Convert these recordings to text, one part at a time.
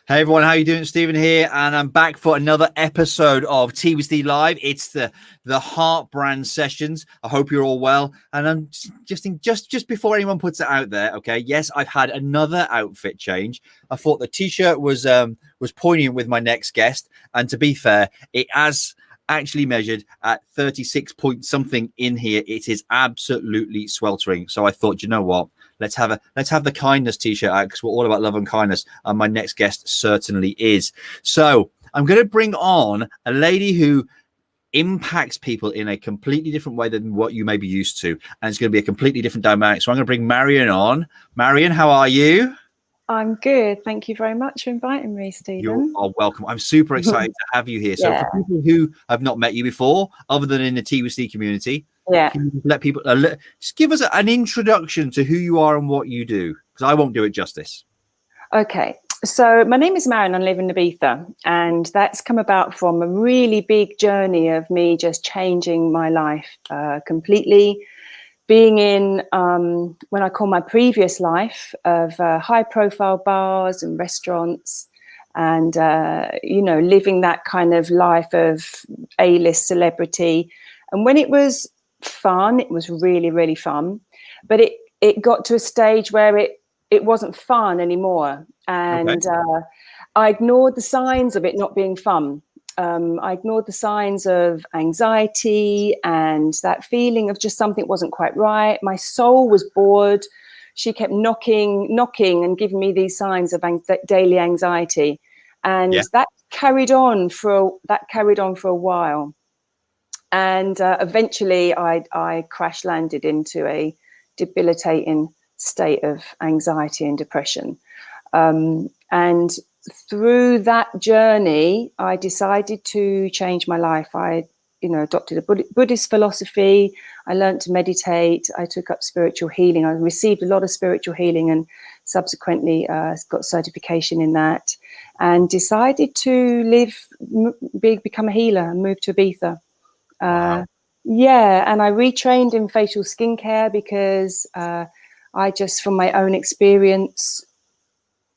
Hey everyone, how you doing? Stephen here, and I'm back for another episode of Tea with Steve Live. It's the Heart Brand sessions. I hope you're all well. And I'm just before anyone puts it out there, okay? Yes, I've had another outfit change. I thought the t-shirt was poignant with my next guest, and to be fair, it has actually measured at 36 point something in here. It is absolutely sweltering. So I thought, you know what? Let's have the kindness t-shirt out, because we're all about love and kindness, and my next guest certainly is. So I'm going to bring on a lady who impacts people in a completely different way than what you may be used to, and it's going to be a completely different dynamic. So I'm going to bring Marion on. Marion, how are you? I'm good. Thank you very much for inviting me, Stephen. You are welcome. I'm super excited to have you here. So for people who have not met you before, other than in the TWC community, can you let people just give us an introduction to who you are and what you do? Because I won't do it justice. Okay. So my name is Marion. I live in Ibiza, and that's come about from a really big journey of me just changing my life completely. Being in when I call my previous life of high-profile bars and restaurants, and living that kind of life of A-list celebrity. And when it was fun, it was really, really fun, but it got to a stage where it wasn't fun anymore, and I ignored the signs of it not being fun. I ignored the signs of anxiety and that feeling of just something wasn't quite right. My soul was bored. She kept knocking and giving me these signs of daily anxiety, and that carried on for a while. And eventually I crash landed into a debilitating state of anxiety and depression. And through that journey, I decided to change my life. I adopted a Buddhist philosophy. I learned to meditate. I took up spiritual healing. I received a lot of spiritual healing, and subsequently got certification in that, and decided to become a healer and move to Ibiza. Wow. And I retrained in facial skincare because I just, from my own experience,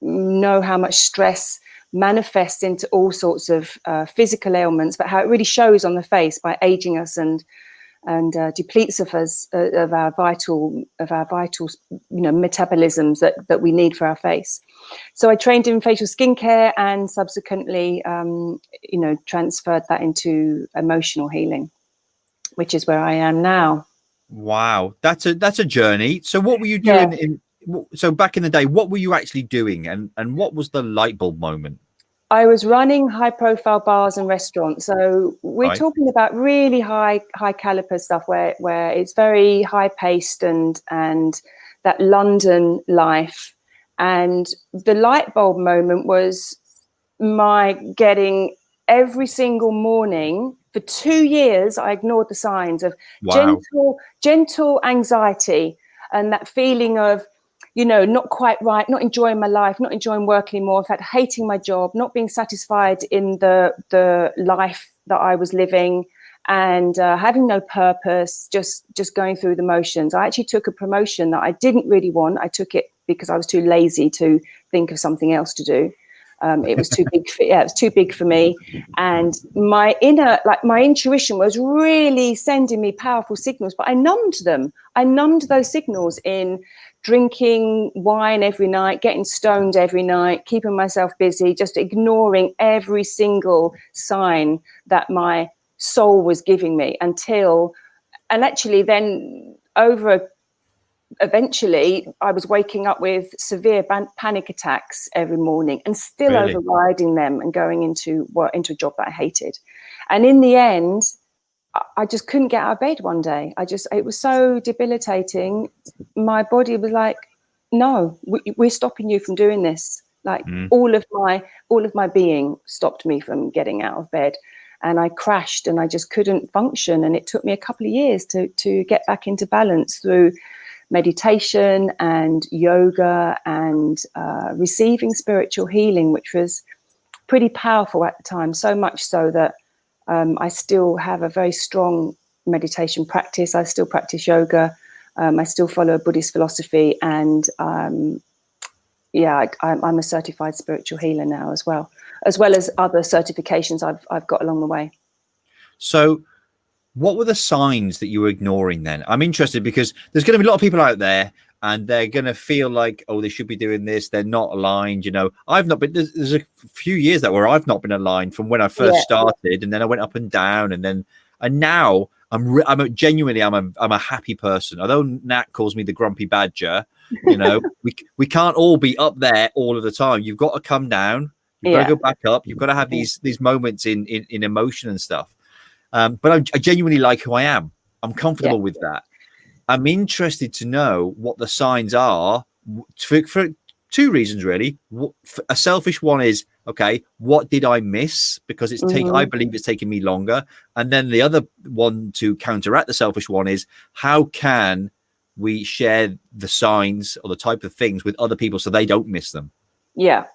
know how much stress manifests into all sorts of physical ailments, but how it really shows on the face by aging us and depletes of us of our vital metabolisms that we need for our face. So I trained in facial skincare, and subsequently transferred that into emotional healing, which is where I am now. Wow, that's a journey. So what were you doing so back in the day? What were you actually doing, and what was the light bulb moment? I was running high-profile bars and restaurants. So we're talking about really high caliber stuff where it's very high-paced and that London life. And the light bulb moment was my getting every single morning for 2 years. I ignored the signs of gentle anxiety and that feeling of, not quite right, not enjoying my life, not enjoying work anymore, in fact, hating my job, not being satisfied in the life that I was living, and having no purpose, just going through the motions. I actually took a promotion that I didn't really want. I took it because I was too lazy to think of something else to do. It was too big it was too big for me. And my intuition was really sending me powerful signals, but I numbed them. I numbed those signals in drinking wine every night, getting stoned every night, keeping myself busy, just ignoring every single sign that my soul was giving me eventually I was waking up with severe panic attacks every morning, and still overriding them and going into a job that I hated. And in the end, I just couldn't get out of bed one day. It was so debilitating. My body was like, no, we're stopping you from doing this. Like all of my being stopped me from getting out of bed. And I crashed and I just couldn't function. And it took me a couple of years to get back into balance through meditation and yoga and receiving spiritual healing, which was pretty powerful at the time. So much so that I still have a very strong meditation practice. I still practice yoga. I still follow a Buddhist philosophy, and Yeah, I'm a certified spiritual healer now as well as other certifications I've got along the way. So what were the signs that you were ignoring then? I'm interested because there's going to be a lot of people out there and they're going to feel like, oh, they should be doing this. They're not aligned. You know, I've not been, there's a few years that where I've not been aligned from when I first started, and then I went up and down, and now I'm a happy person. Although Nat calls me the grumpy badger, you know, we can't all be up there all of the time. You've got to come down. You've got to go back up. You've got to have these moments in emotion and stuff. But I genuinely like who I am. I'm comfortable with that. I'm interested to know what the signs are for two reasons, really. A selfish one is, okay, what did I miss? Because I believe it's taking me longer. And then the other one to counteract the selfish one is, how can we share the signs or the type of things with other people so they don't miss them? Yeah.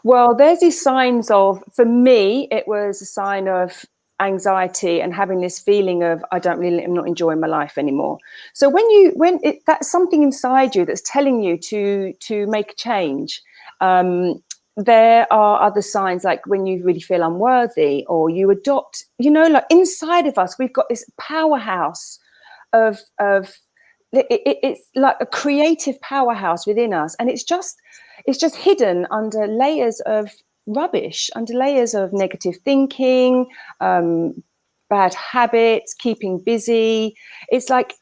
Well, there's these signs of, for me, it was a sign of anxiety and having this feeling of I'm not enjoying my life anymore. So that's something inside you that's telling you to make a change. There are other signs, like when you really feel unworthy, or you adopt, like inside of us, we've got this powerhouse of it's like a creative powerhouse within us, and it's just hidden under layers of rubbish, under layers of negative thinking, bad habits, keeping busy. It's like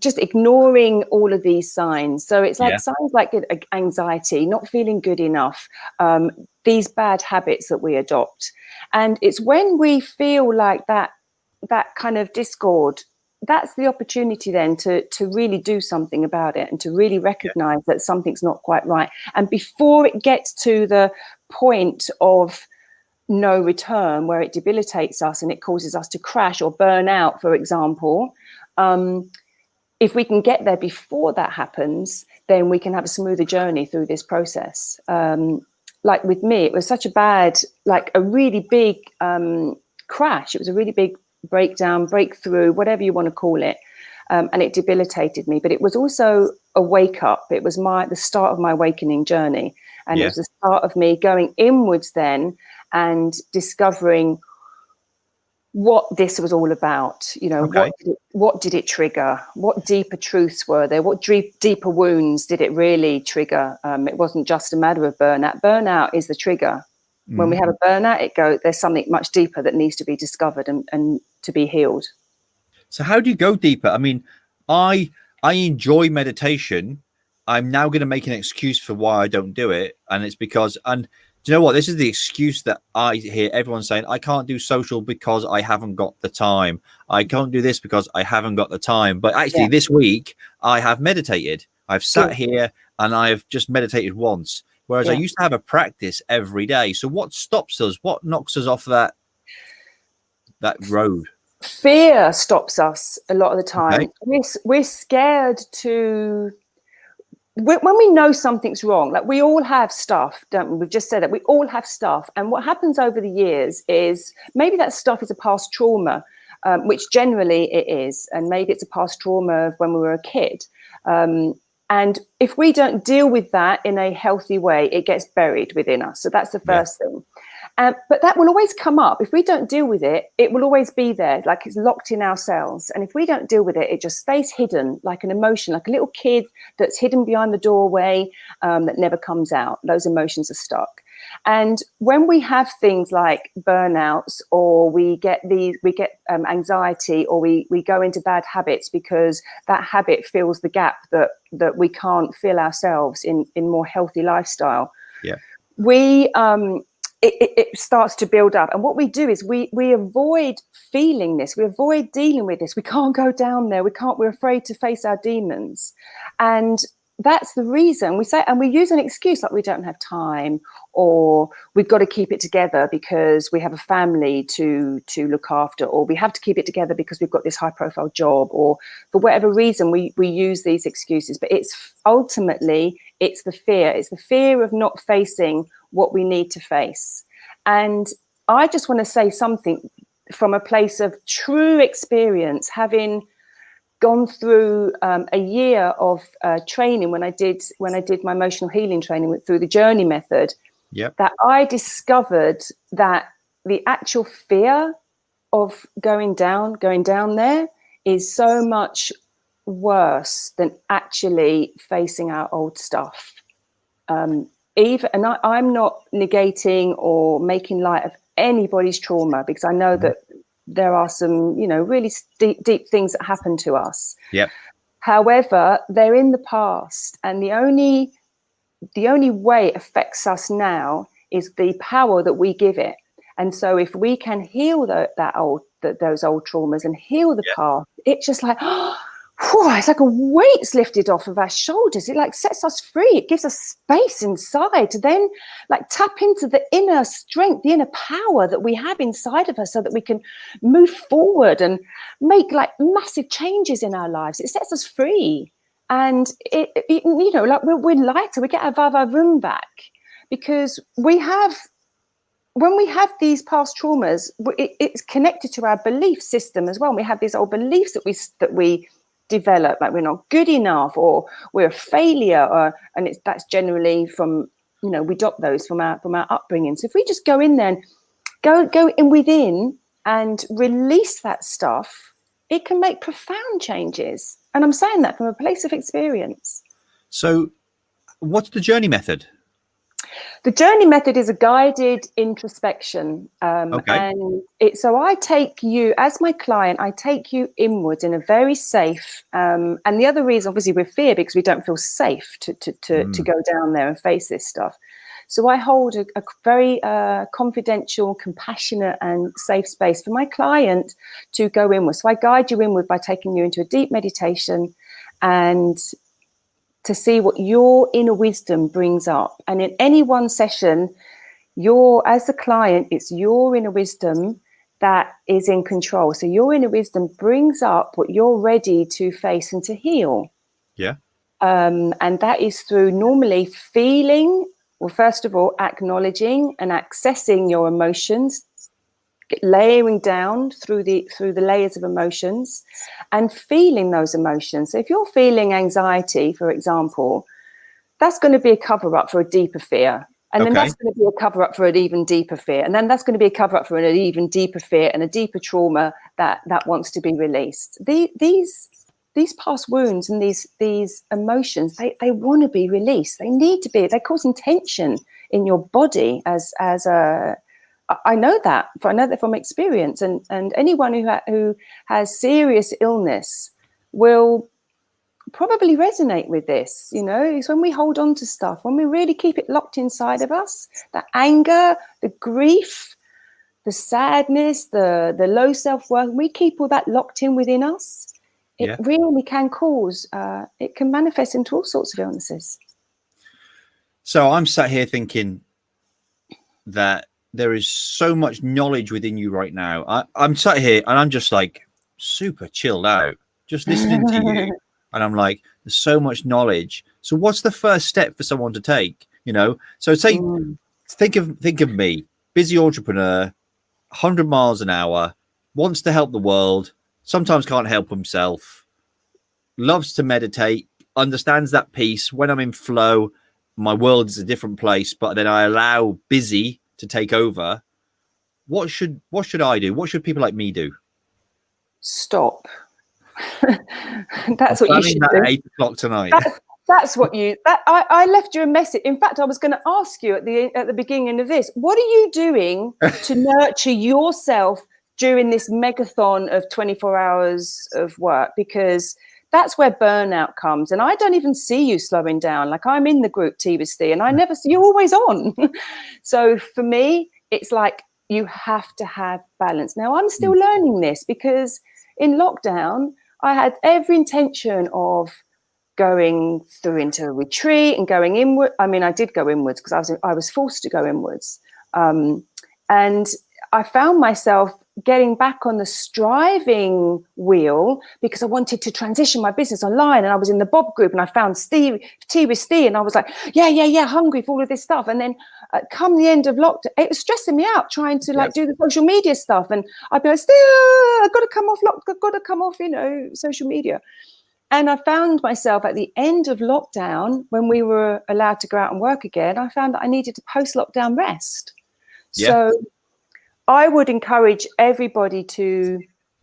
just ignoring all of these signs. So it's like signs like anxiety, not feeling good enough, these bad habits that we adopt. And it's when we feel like that kind of discord, that's the opportunity then to really do something about it, and to really recognize that something's not quite right. And before it gets to the point of no return, where it debilitates us and it causes us to crash or burn out, for example, if we can get there before that happens, then we can have a smoother journey through this process. Like with me, it was such a really big crash. It was a really big breakdown, breakthrough, whatever you want to call it. And it debilitated me, but it was also a wake up. It was the start of my awakening journey. And it was the start of me going inwards then and discovering what this was all about. What did it trigger? What deeper truths were there? What deeper wounds did it really trigger? It wasn't just a matter of burnout. Burnout is the trigger. When we have a burnout, there's something much deeper that needs to be discovered and to be healed. So how do you go deeper? I mean, I enjoy meditation. I'm now going to make an excuse for why I don't do it. And it's because, and do you know what? This is the excuse that I hear everyone saying: I can't do social because I haven't got the time. I can't do this because I haven't got the time. But actually this week I have meditated. I've sat here and I've just meditated once. Whereas I used to have a practice every day. So what stops us? What knocks us off that road? Fear stops us a lot of the time. We're scared to, when we know something's wrong, like we all have stuff, don't we? We've just said that we all have stuff. And what happens over the years is maybe that stuff is a past trauma, which generally it is. And maybe it's a past trauma of when we were a kid. And if we don't deal with that in a healthy way, it gets buried within us. So that's the first thing. But that will always come up. If we don't deal with it, it will always be there, like it's locked in our cells. And if we don't deal with it, it just stays hidden, like an emotion, like a little kid that's hidden behind the doorway, that never comes out. Those emotions are stuck. And when we have things like burnouts, or we get anxiety, or we go into bad habits because that habit fills the gap that we can't fill ourselves in more healthy lifestyle. It starts to build up. And what we do is we avoid feeling this. We avoid dealing with this. We can't go down there. We're afraid to face our demons. And that's the reason we say, and we use an excuse like we don't have time, or we've got to keep it together because we have a family to look after, or we have to keep it together because we've got this high profile job, or for whatever reason we use these excuses. But it's ultimately the fear. It's the fear of not facing what we need to face. And I just want to say something from a place of true experience, having gone through a year of training when I did my emotional healing training through the journey method. Yep. That I discovered that the actual fear of going down there is so much worse than actually facing our old stuff. I'm not negating or making light of anybody's trauma, because I know that there are some, really deep things that happen to us. Yep. However, they're in the past, and the only way it affects us now is the power that we give it. And so if we can heal those old traumas and heal the past, it's just like, it's like a weight's lifted off of our shoulders. It like sets us free. It gives us space inside to then like tap into the inner strength, the inner power that we have inside of us, so that we can move forward and make like massive changes in our lives. It sets us free. And it like we're lighter. We get our room back, because when we have these past traumas, it's connected to our belief system as well. And we have these old beliefs that we develop, like we're not good enough, or we're a failure, and that's generally from, we adopt those from our upbringing. So if we just go in there and go in within and release that stuff, it can make profound changes. And I'm saying that from a place of experience. So what's the journey method? The journey method is a guided introspection. Okay. And so I take you, as my client, I take you inwards in a very safe, and the other reason, obviously, we're fear, because we don't feel safe to go down there and face this stuff. So I hold a very confidential, compassionate and safe space for my client to go inward. So I guide you inward by taking you into a deep meditation and to see what your inner wisdom brings up. And in any one session, as the client, it's your inner wisdom that is in control. So your inner wisdom brings up what you're ready to face and to heal. Yeah. And that is through normally feeling, well, first of all, acknowledging and accessing your emotions, layering down through the layers of emotions and feeling those emotions. So if you're feeling anxiety, for example, that's going to be a cover up for a deeper fear. And then that's going to be a cover up for an even deeper fear. And then that's going to be a cover up for an even deeper fear and a deeper trauma that wants to be released. These past wounds and these emotions, they want to be released. They need to be. They're causing tension in your body I know that from experience, and anyone who has serious illness will probably resonate with this. It's when we hold on to stuff, when we really keep it locked inside of us, the anger, the grief, the sadness, the low self-worth, we keep all that locked in within us. It really can cause, it can manifest into all sorts of illnesses. So I'm sat here thinking that there is so much knowledge within you right now. I'm sat here and I'm just like super chilled out, just listening to you. And I'm like, there's so much knowledge. So what's the first step for someone to take? So think of me, busy entrepreneur, 100 miles an hour, wants to help the world, sometimes can't help himself, loves to meditate, understands that peace. When I'm in flow, my world is a different place, but then I allow busy to take over. What should I do? What should people like me do? Stop. That's what you should do. 8 o'clock tonight. That's what I left you a message. In fact, I was going to ask you at the beginning of this, what are you doing to nurture yourself during this megathon of 24 hours of work? Because that's where burnout comes. And I don't even see you slowing down. Like, I'm in the group Tea with Steve and I never see you, always on. So for me, it's like you have to have balance. Now, I'm still learning this, because in lockdown, I had every intention of going through into a retreat and going inward. I mean, I did go inwards because I was forced to go inwards. And I found myself getting back on the striving wheel because I wanted to transition my business online, and I was in the Bob group and I found Tea with Steve, and I was like, yeah, hungry for all of this stuff. And then come the end of lockdown, it was stressing me out trying to like do the social media stuff, and I'd be like, I've got to come off I've got to come off, social media. And I found myself at the end of lockdown, when we were allowed to go out and work again, I found that I needed to post-lockdown rest. So I would encourage everybody to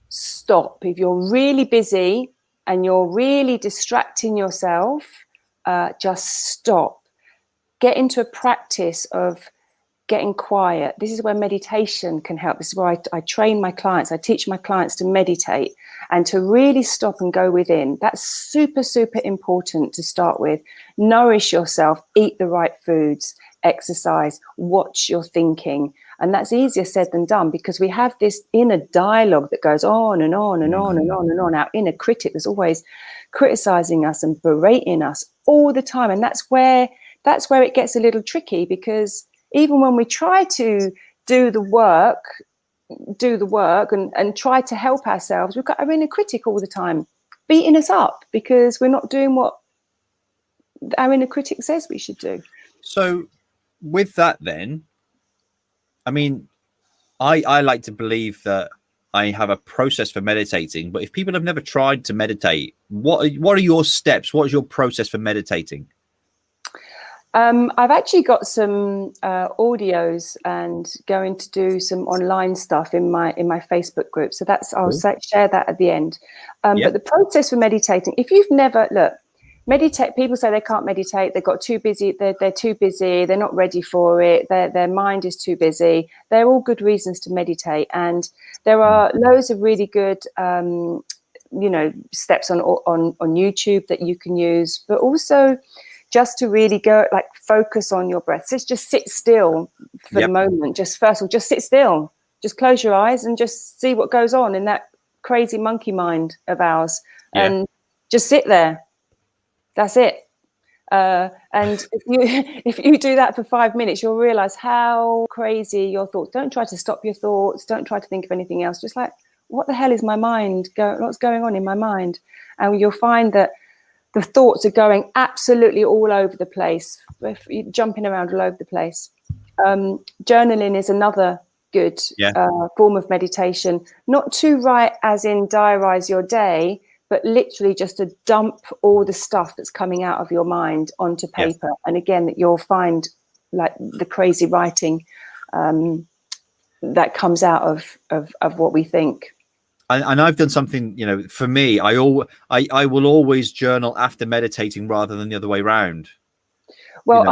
stop. If you're really busy and you're really distracting yourself, just stop. Get into a practice of getting quiet. This is where meditation can help. This is where I train my clients. I teach my clients to meditate and to really stop and go within. That's super, super important to start with. Nourish yourself, eat the right foods, exercise, watch your thinking. And that's easier said than done, because we have this inner dialogue that goes on and on and on and on and on. Our inner critic is always criticizing us and berating us all the time. And that's where it gets a little tricky, because even when we try to do the work and try to help ourselves, we've got our inner critic all the time beating us up because we're not doing what our inner critic says we should do. So with that then, I mean, I like to believe that I have a process for meditating, but if people have never tried to meditate, what are your steps? What is your process for meditating? I've actually got some audios and going to do some online stuff in my Facebook group. So I'll share that at the end. But the process for meditating, if you've never meditate, people say they can't meditate. They've got too busy. They're too busy. They're not ready for it. Their mind is too busy. They're all good reasons to meditate. And there are loads of really good, steps on YouTube that you can use, but also just to really go, like, focus on your breath. So just sit still for the moment. Just first of all, just sit still. Just close your eyes and just see what goes on in that crazy monkey mind of ours. And just sit there. That's it. And if you do that for 5 minutes, you'll realize how crazy your thoughts. Don't try to stop your thoughts. Don't try to think of anything else. Just like, what the hell is my mind? What's going on in my mind? And you'll find that the thoughts are going absolutely all over the place, jumping around all over the place. Journaling is another good form of meditation. Not to write as in diarize your day, but literally just to dump all the stuff that's coming out of your mind onto paper. And again, that you'll find, like, the crazy writing that comes out of what we think. And I've done something, for me, I will always journal after meditating rather than the other way around. Well,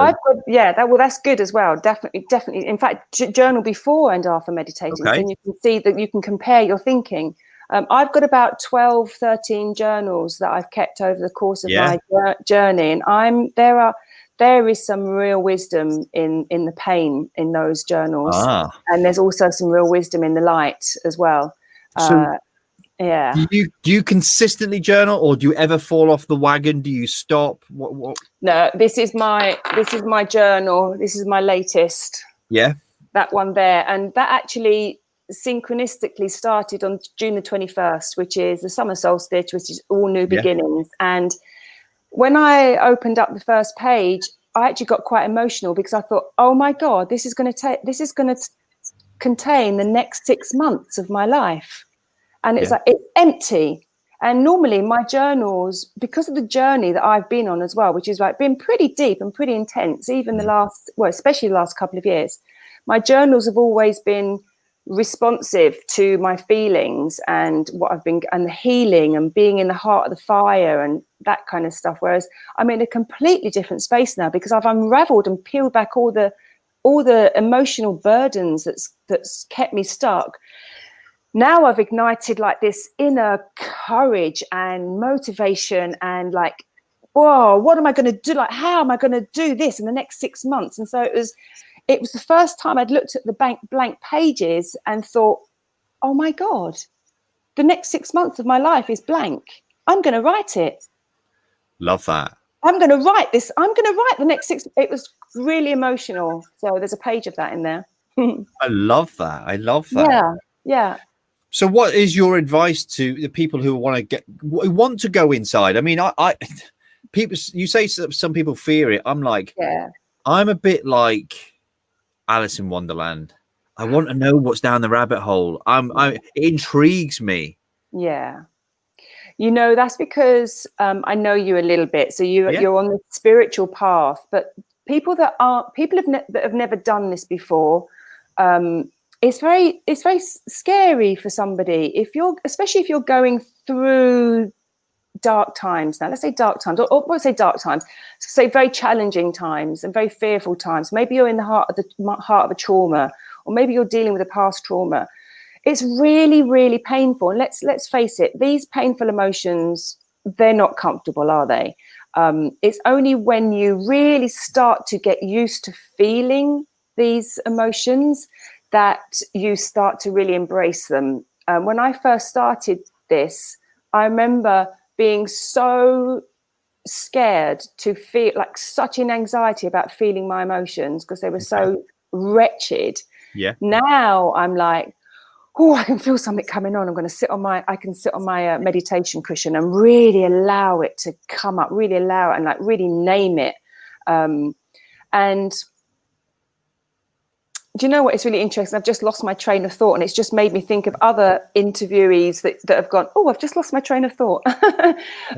that's good as well. Definitely. In fact, journal before and after meditating. Okay. So you can see that you can compare your thinking. I've got about 12, 13 journals that I've kept over the course of my journey. And there is some real wisdom in the pain in those journals. And there's also some real wisdom in the light as well. So do you consistently journal, or do you ever fall off the wagon? Do you stop? What? No, this is my journal. This is my latest. Yeah. That one there. And that actually synchronistically started on June the 21st, which is the summer solstice, which is all new beginnings. And when I opened up the first page, I actually got quite emotional, because I thought, oh my God, this is going to contain the next 6 months of my life. And it's like, it's empty. And normally my journals, because of the journey that I've been on as well, which is like been pretty deep and pretty intense, even especially the last couple of years, my journals have always been responsive to my feelings and and the healing and being in the heart of the fire and that kind of stuff. Whereas I'm in a completely different space now, because I've unraveled and peeled back all the emotional burdens that's kept me stuck. Now I've ignited like this inner courage and motivation and like, whoa, what am I going to do? Like, how am I going to do this in the next 6 months? And so it was the first time I'd looked at the blank pages and thought, oh my God, the next 6 months of my life is blank. I'm going to write it. Love that. I'm going to write this. I'm going to write the next 6. It was really emotional. So there's a page of that in there. I love that. Yeah. So what is your advice to the people who want to go inside? I mean, I people, you say some people fear it. I'm like, Yeah. I'm a bit like Alice in Wonderland. I want to know what's down the rabbit hole. It intrigues me. Yeah. You know, that's because I know you a little bit. So you're on the spiritual path, but people that have never done this before, it's very scary for somebody especially if you're going through dark times. Now let's say dark times, or let's say dark times, say very challenging times and very fearful times. Maybe you're in the heart of a trauma, or maybe you're dealing with a past trauma. It's really, really painful. And let's face it, these painful emotions, they're not comfortable, are they? It's only when you really start to get used to feeling these emotions that you start to really embrace them. When I first started this, I remember being so scared to feel, like, such an anxiety about feeling my emotions because they were so wretched. Yeah. Now I'm like, oh, I can feel something coming on. I can sit on my meditation cushion and really allow it to come up, really allow it and like really name it. And do you know what? It's really interesting. I've just lost my train of thought, and it's just made me think of other interviewees that have gone, oh, I've just lost my train of thought.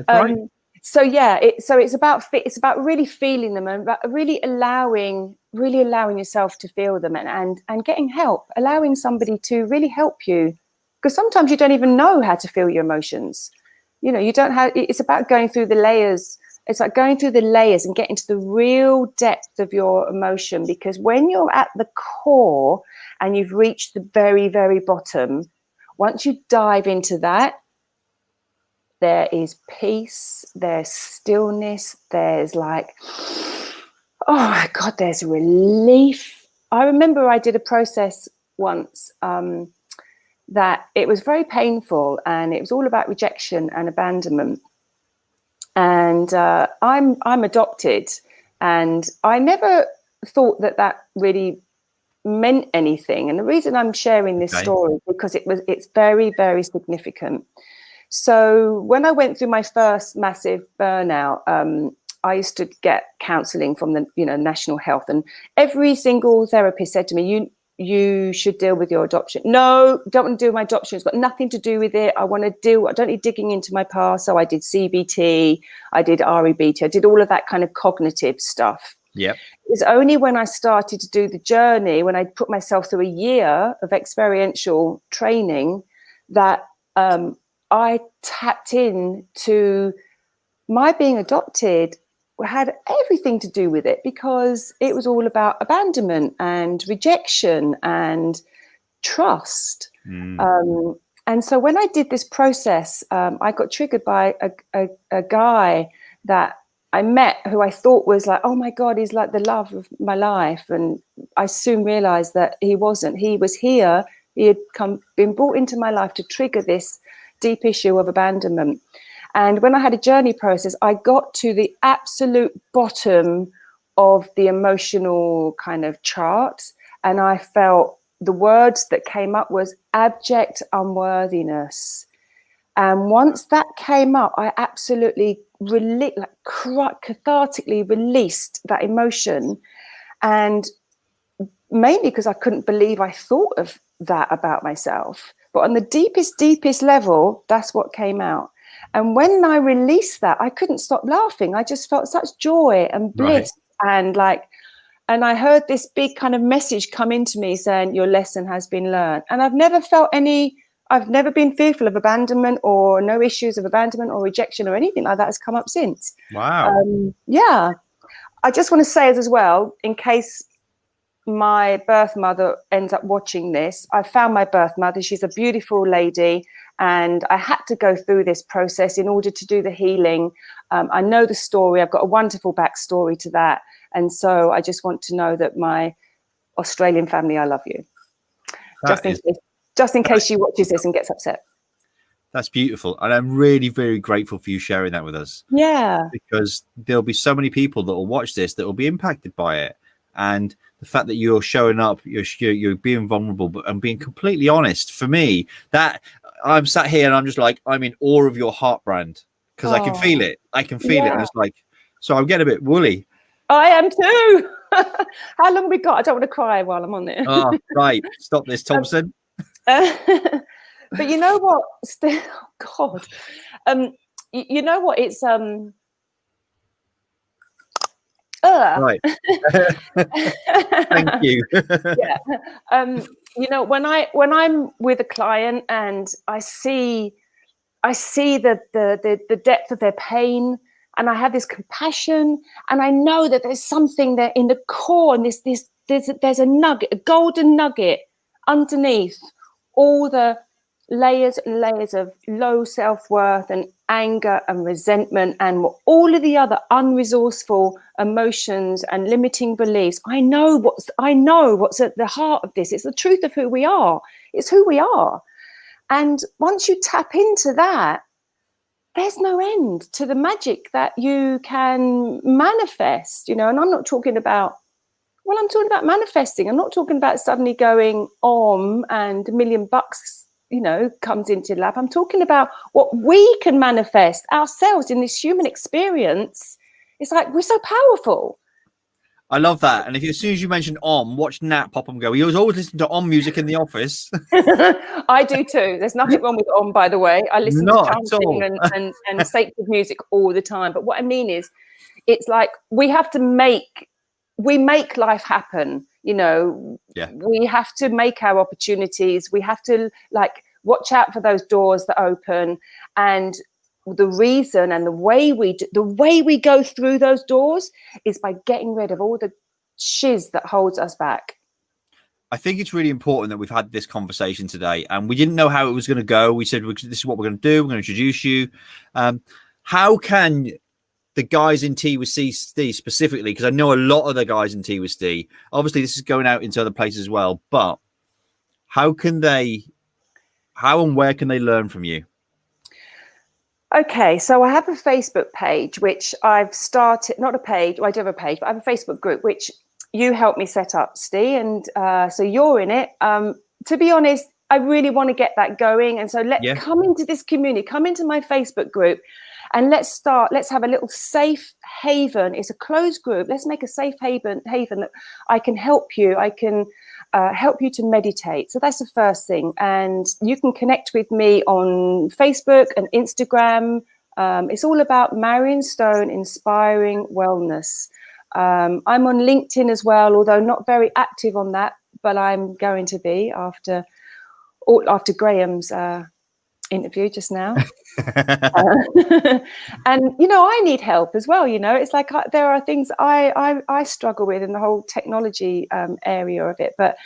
Right. So yeah, it's about really feeling them and about really allowing yourself to feel them and getting help, allowing somebody to really help you, because sometimes you don't even know how to feel your emotions. You know, you don't have. It's about going through the layers. It's like going through the layers and getting to the real depth of your emotion, because when you're at the core and you've reached the very, very bottom, once you dive into that, there is peace, there's stillness, there's like, oh my God, there's relief. I remember I did a process once that it was very painful, and it was all about rejection and abandonment. And I'm adopted, and I never thought that really meant anything. And the reason I'm sharing this story is because it's very, very significant. So when I went through my first massive burnout, I used to get counselling from the National Health, and every single therapist said to me, you should deal with your adoption. No, don't want to deal with my adoption. It's got nothing to do with it. I don't need digging into my past. So I did CBT, I did REBT, I did all of that kind of cognitive stuff. Yeah. It was only when I started to do the journey, when I put myself through a year of experiential training, that I tapped in to my being adopted had everything to do with it, because it was all about abandonment and rejection and trust. And so when I did this process, I got triggered by a guy that I met who I thought was like, oh my God, he's like the love of my life. And I soon realized that he wasn't. He was here. He had been brought into my life to trigger this deep issue of abandonment. And when I had a journey process, I got to the absolute bottom of the emotional kind of chart. And I felt the words that came up was abject unworthiness. And once that came up, I absolutely cathartically released that emotion. And mainly because I couldn't believe I thought of that about myself. But on the deepest level, that's what came out. And when I released that, I couldn't stop laughing. I just felt such joy and bliss. Right. And I heard this big kind of message come into me saying, your lesson has been learned. And I've never been fearful of abandonment, or no issues of abandonment or rejection or anything like that has come up since. Wow. Yeah. I just want to say as well, in case my birth mother ends up watching this, I found my birth mother. She's a beautiful lady, and I had to go through this process in order to do the healing. I know the story. I've got a wonderful backstory to that. And so I just want to know that my Australian family, I love you. Just in case she watches this and gets upset. That's beautiful. And I'm really, very grateful for you sharing that with us. Yeah. Because there'll be so many people that will watch this that will be impacted by it. And the fact that you're showing up, you're being vulnerable, but and being completely honest. For me, that I'm sat here and I'm just like, I'm in awe of your heart brand, because I can feel it. I can feel it. And it's like, so I'm getting a bit woolly. I am too. How long have we got? I don't want to cry while I'm on it. Oh, right. Stop this, Thompson. But you know what? Still, oh God. You know what? It's Right. Thank you. Yeah. You know, when I'm with a client and I see the depth of their pain, and I have this compassion, and I know that there's something there in the core, and there's a nugget, a golden nugget underneath all the layers and layers of low self-worth and anger and resentment and all of the other unresourceful emotions and limiting beliefs. I know what's at the heart of this. It's the truth of who we are. It's who we are. And once you tap into that, there's no end to the magic that you can manifest, you know. And I'm talking about manifesting. I'm not talking about suddenly going and $1 million, you know, comes into your lap. I'm talking about what we can manifest ourselves in this human experience. It's like, we're so powerful. I love that. And as soon as you mentioned watch Nat pop and go. He was always listening to music in the office. I do too. There's nothing wrong with by the way. I listen to chanting and sacred music all the time. But what I mean is, it's like we make life happen. You know, we have to make our opportunities. We have to watch out for those doors that open, and the reason and the way we go through those doors is by getting rid of all the shiz that holds us back. I think it's really important that we've had this conversation today, and we didn't know how it was going to go. We said, this is what we're going to do. We're going to introduce you. How can the guys in Tea with Steve specifically, because I know a lot of the guys in Tea with Steve, obviously this is going out into other places as well, but how and where can they learn from you? Okay, so I have a Facebook page, which I've started, not a page, I do have a page, but I have a Facebook group, which you helped me set up, Steve, and so you're in it. To be honest, I really want to get that going. And so come into this community, come into my Facebook group, and let's have a little safe haven. It's a closed group. Let's make a safe haven that I can help you. I can help you to meditate. So that's the first thing. And you can connect with me on Facebook and Instagram. It's all about Marion Stone Inspiring Wellness. I'm on LinkedIn as well, although not very active on that, but I'm going to be after Graham's interview just now. And you know, I need help as well. You know, it's like there are things I struggle with in the whole technology area of it. But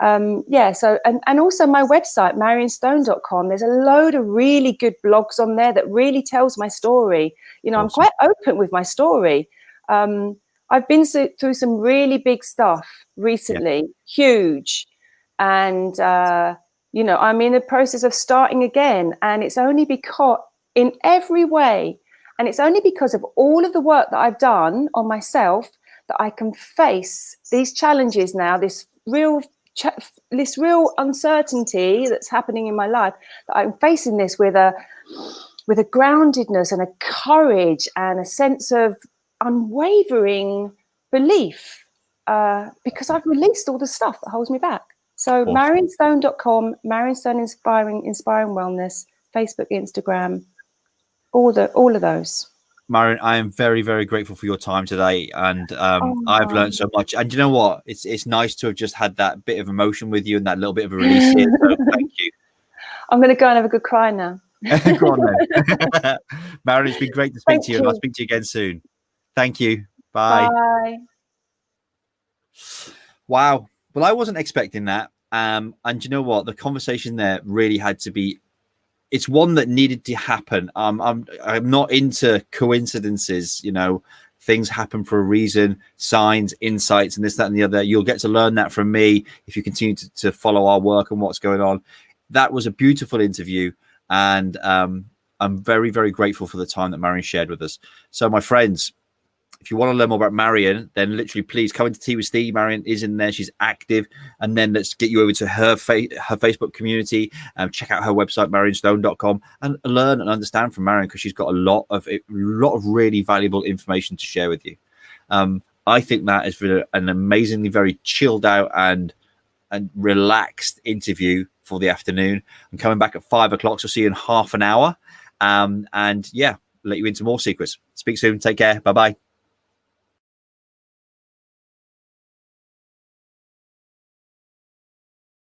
so and also my website, marionstone.com, there's a load of really good blogs on there that really tells my story. You know, awesome. I'm quite open with my story. I've been through some really big stuff recently, huge, and you know, I'm in the process of starting again, and it's only because in every way, and it's only because of all of the work that I've done on myself that I can face these challenges now, this real uncertainty that's happening in my life, that I'm facing this with a groundedness and a courage and a sense of unwavering belief, because I've released all the stuff that holds me back. So awesome. marionstone.com, Marion Stone Inspiring Wellness, Facebook, Instagram, all of those. Marion, I am very, very grateful for your time today, and I've learned so much. And you know what? It's nice to have just had that bit of emotion with you and that little bit of a release here. So thank you. I'm going to go and have a good cry now. Go on then. Marion, it's been great to speak to you, and I'll speak to you again soon. Thank you. Bye. Bye. Wow. Well, I wasn't expecting that. And you know what? The conversation there really had to be. It's one that needed to happen. I'm not into coincidences. You know, things happen for a reason, signs, insights, and this, that, and the other. You'll get to learn that from me if you continue to follow our work and what's going on. That was a beautiful interview, and I'm very, very grateful for the time that Marion shared with us. So, my friends, if you want to learn more about Marion, then literally please come into Tea with Steve. Marion is in there. She's active. And then let's get you over to her Facebook community. Check out her website, marionstone.com, and learn and understand from Marion, because she's got a lot of really valuable information to share with you. I think that is an amazingly very chilled out and relaxed interview for the afternoon. I'm coming back at 5 o'clock, so see you in half an hour. And yeah, let you into more secrets. Speak soon. Take care. Bye-bye.